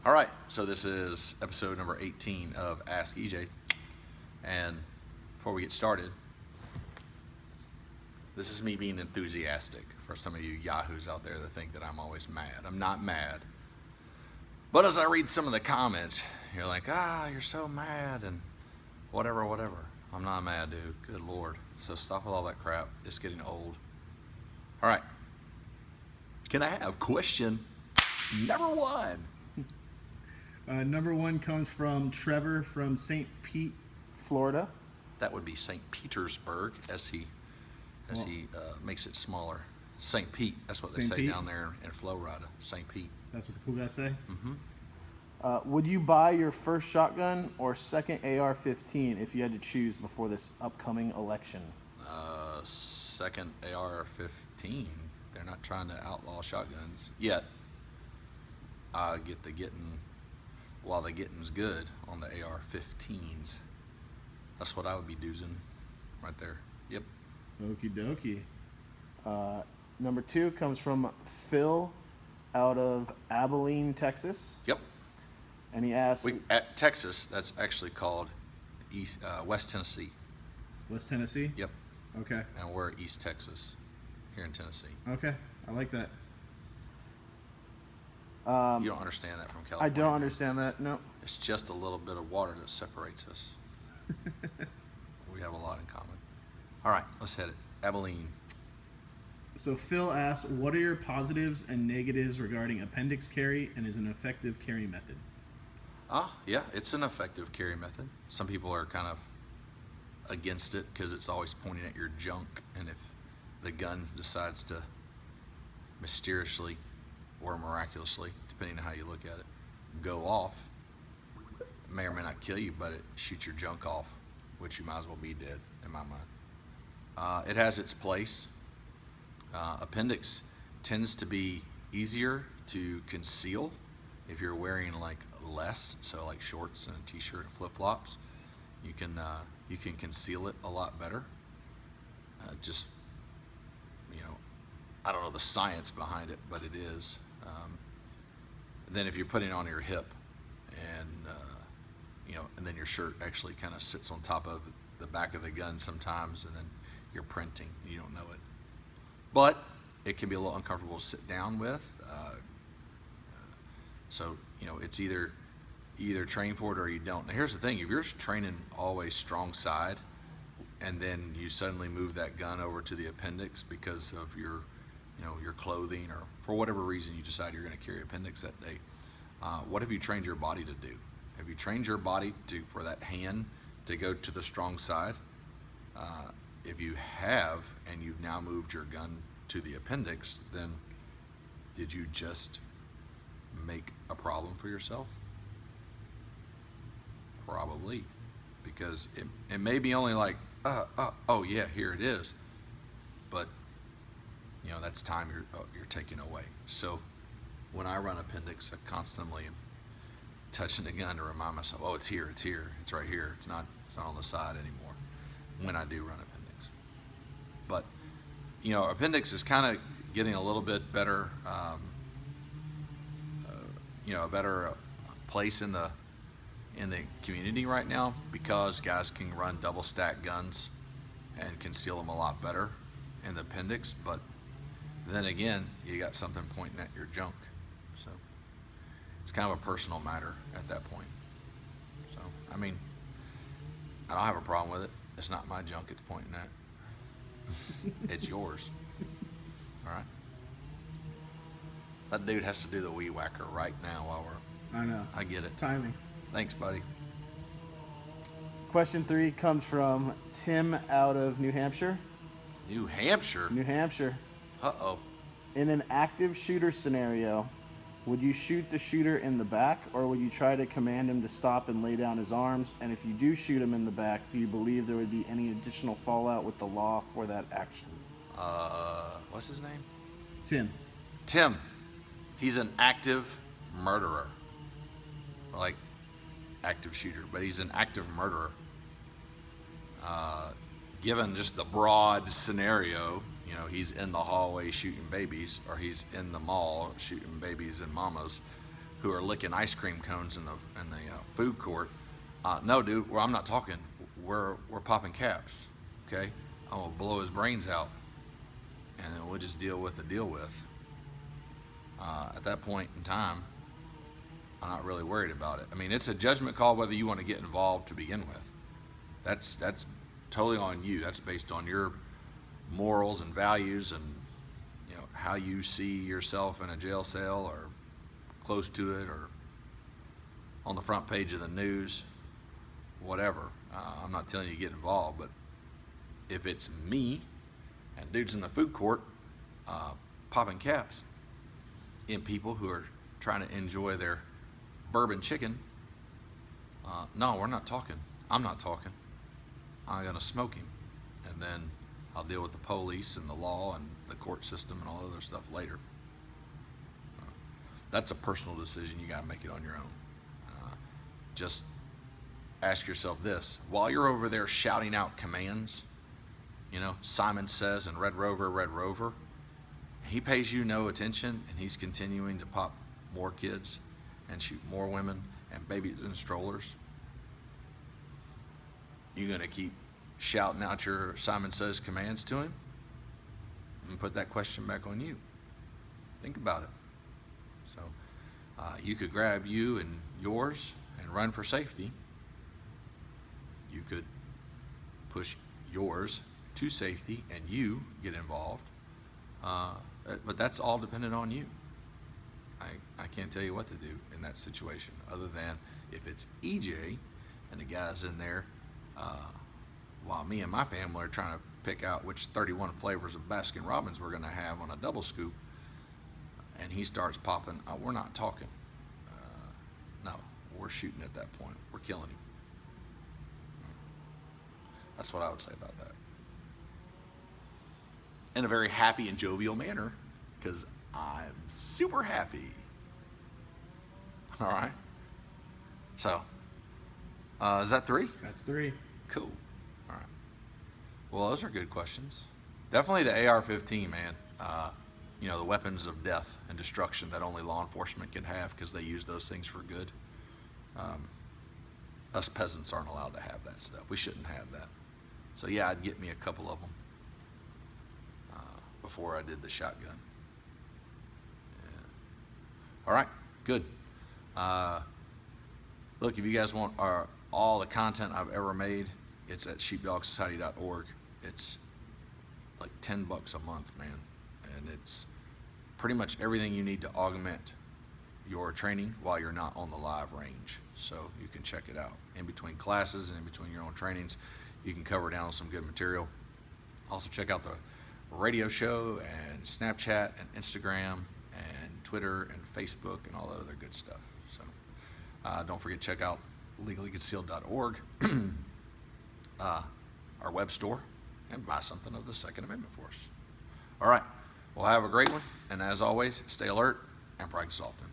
All right, so this is episode number 18 of Ask EJ. And before we get started, this is me being enthusiastic for some of you yahoos out there that think that I'm always mad. I'm not mad. But as I read some of the comments, you're like, you're so mad and whatever. I'm not mad, dude. Good Lord. So stop with all that crap. It's getting old. All right. Can I have question number one? Number one comes from Trevor from St. Pete, Florida. That would be St. Petersburg, as he makes it smaller. St. Pete, that's what they St. say Pete? down there in Florida. St. Pete. That's what the cool guys say. Mm-hmm. Would you buy your first shotgun or second AR-15 if you had to choose before this upcoming election? Second AR-15. They're not trying to outlaw shotguns yet. I get the getting while the getting's good on the AR-15s. That's what I would be doing right there. Yep. Okie dokie. Number two comes from Phil out of Abilene, Texas. Yep. And he asks... At Texas, that's actually called West Tennessee. West Tennessee? Yep. Okay. And we're East Texas here in Tennessee. Okay. I like that. You don't understand that from I California. don't understand that, no. It's just a little bit of water that separates us. We have a lot in common. All right, let's hit it. Abilene. So Phil asks, what are your positives and negatives regarding appendix carry and is an effective carry method? Yeah, it's an effective carry method. Some people are kind of against it because it's always pointing at your junk, and if the gun decides to mysteriously or miraculously, depending on how you look at it, go off, it may or may not kill you, but it shoots your junk off, which you might as well be dead, in my mind. It has its place. Appendix tends to be easier to conceal if you're wearing like less, so like shorts and a t-shirt and flip-flops. You can conceal it a lot better. Just, I don't know the science behind it, but it is. Then if you're putting it on your hip and and then your shirt actually kind of sits on top of the back of the gun sometimes, and then you're printing, you don't know it. But it can be a little uncomfortable to sit down with. So it's either train for it or you don't. Now here's the thing: if you're training always strong side, and then you suddenly move that gun over to the appendix because of your clothing, or for whatever reason you decide you're going to carry appendix that day, what have you trained your body to do? Have you trained your body for that hand to go to the strong side? If you have, and you've now moved your gun to the appendix, then did you just make a problem for yourself? Probably, because it may be only like, oh yeah, here it is, but that's time you're taking away. So when I run appendix, I constantly am touching the gun to remind myself, oh, it's here, it's right here. It's not on the side anymore when I do run appendix. But appendix is kind of getting a little bit better, a better place in the community right now, because guys can run double stack guns and conceal them a lot better in the appendix. But then again, you got something pointing at your junk, so it's kind of a personal matter at that point. So I mean, I don't have a problem with it. It's not my junk it's pointing at. It's yours. All right. That dude has to do the weed whacker right now while I know. I get it. Timing. Thanks, buddy. Question three comes from Tim out of New Hampshire. New Hampshire? New Hampshire. Uh-oh. In an active shooter scenario, would you shoot the shooter in the back, or would you try to command him to stop and lay down his arms? And if you do shoot him in the back, do you believe there would be any additional fallout with the law for that action? What's his name? Tim. He's an active murderer. Like, active shooter, but he's an active murderer. Given just the broad scenario, he's in the hallway shooting babies, or he's in the mall shooting babies and mamas who are licking ice cream cones in the food court. No, dude, well, I'm not talking. We're popping caps, okay? I'm gonna blow his brains out, and then we'll just deal with the deal with. At that point in time, I'm not really worried about it. I mean, it's a judgment call whether you want to get involved to begin with. That's totally on you. That's based on your morals and values, and how you see yourself in a jail cell or close to it or on the front page of the news, whatever. I'm not telling you to get involved, but if it's me and dudes in the food court popping caps in people who are trying to enjoy their bourbon chicken, no, we're not talking. I'm not talking. I'm gonna smoke him, and then I'll deal with the police and the law and the court system and all other stuff later. That's a personal decision. You got to make it on your own. Just ask yourself this: while you're over there shouting out commands, Simon Says and Red Rover, he pays you no attention, and he's continuing to pop more kids and shoot more women and babies in strollers. You're going to keep shouting out your Simon Says commands to him? And put that question back on you. Think about it. So you could grab you and yours and run for safety. You could push yours to safety and you get involved. But that's all dependent on you. I can't tell you what to do in that situation, other than if it's EJ and the guy's in there, while me and my family are trying to pick out which 31 flavors of Baskin Robbins we're going to have on a double scoop, and he starts popping, we're not talking. No, we're shooting at that point. We're killing him. That's what I would say about that. In a very happy and jovial manner, because I'm super happy. All right. So, is that 3? That's 3. Cool. All right. Well, those are good questions. Definitely the AR-15, man. The weapons of death and destruction that only law enforcement can have because they use those things for good. Us peasants aren't allowed to have that stuff. We shouldn't have that. So yeah, I'd get me a couple of them before I did the shotgun. Yeah. All right, good. Look, if you guys want all the content I've ever made, it's at sheepdogsociety.org. It's like $10 a month, man. And it's pretty much everything you need to augment your training while you're not on the live range. So you can check it out. In between classes and in between your own trainings, you can cover down some good material. Also check out the radio show and Snapchat and Instagram and Twitter and Facebook and all that other good stuff. So don't forget to check out legallyconcealed.org, our web store, and buy something of the Second Amendment for us. All right. Well, have a great one. And as always, stay alert and practice often.